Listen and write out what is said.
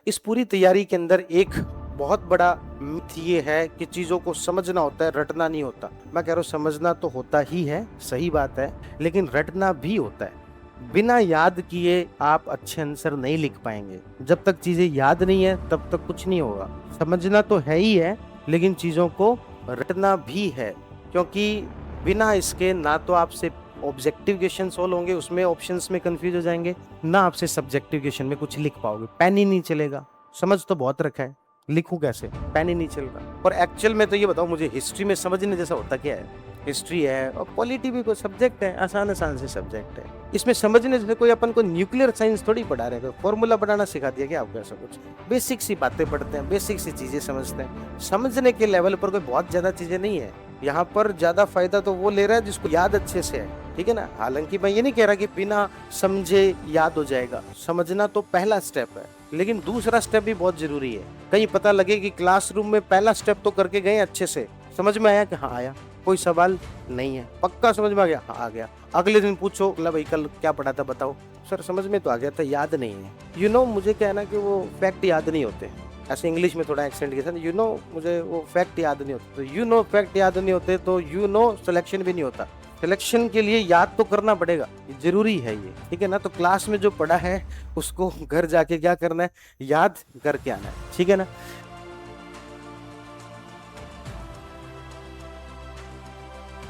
इस पूरी तैयारी के अंदर एक बहुत बड़ा मिथ ये है कि चीजों को समझना होता है, रटना नहीं होता। मैं कह रहा हूँ समझना तो होता ही है, सही बात है, लेकिन रटना भी होता है। बिना याद किए आप अच्छे आंसर नहीं लिख पाएंगे। जब तक चीजें याद नहीं है तब तक कुछ नहीं होगा। समझना तो है ही है, लेकिन चीजों को रटना भी है, क्योंकि बिना इसके ना तो आपसे ऑब्जेक्टिव क्वेश्चन सोल्व होंगे, उसमें ऑप्शंस में कंफ्यूज हो जाएंगे, ना आपसे सब्जेक्टिव क्वेश्चन में कुछ लिख पाओगे। पेन ही नहीं चलेगा। समझ तो बहुत रखा है, लिखूं कैसे, पेन ही नहीं चल रहा। और एक्चुअल में तो ये बताओ मुझे, हिस्ट्री में समझने जैसा होता क्या है? हिस्ट्री है और पॉलिटी भी कोई सब्जेक्ट है, आसान आसान से सब्जेक्ट है। इसमें समझने जैसे कोई अपन को न्यूक्लियर साइंस थोड़ी पढ़ा रहे हैं, फॉर्मूला बनाना सिखा दिया क्या आपको? ऐसा कुछ बेसिक सी बातें पढ़ते हैं, बेसिक सी चीजें समझते हैं। समझने के लेवल पर कोई बहुत ज्यादा चीजें नहीं है। यहाँ पर ज्यादा फायदा तो वो ले रहा है जिसको याद अच्छे से है, ठीक है ना। हालांकि मैं ये नहीं कह रहा कि बिना समझे याद हो जाएगा। समझना तो पहला स्टेप है, लेकिन दूसरा स्टेप भी बहुत जरूरी है। कहीं पता लगे कि क्लासरूम में पहला स्टेप तो करके गए अच्छे से, समझ में आया कि हाँ आया, कोई सवाल नहीं है, पक्का समझ में आ गया, हाँ आ गया। अगले दिन पूछो भाई कल क्या पढ़ा था बताओ, सर समझ में तो आ गया था, याद नहीं है। मुझे क्या है ना कि वो फैक्ट याद नहीं होते। ऐसे इंग्लिश में थोड़ा एक्सेंट के साथ मुझे वो फैक्ट याद नहीं होते। तो फैक्ट याद नहीं होते तो सिलेक्शन भी नहीं होता। सिलेक्शन के लिए याद तो करना पड़ेगा, ये जरूरी है ये, ठीक है ना। तो क्लास में जो पढ़ा है उसको घर जाके क्या करना है, याद करके आना है, ठीक है ना।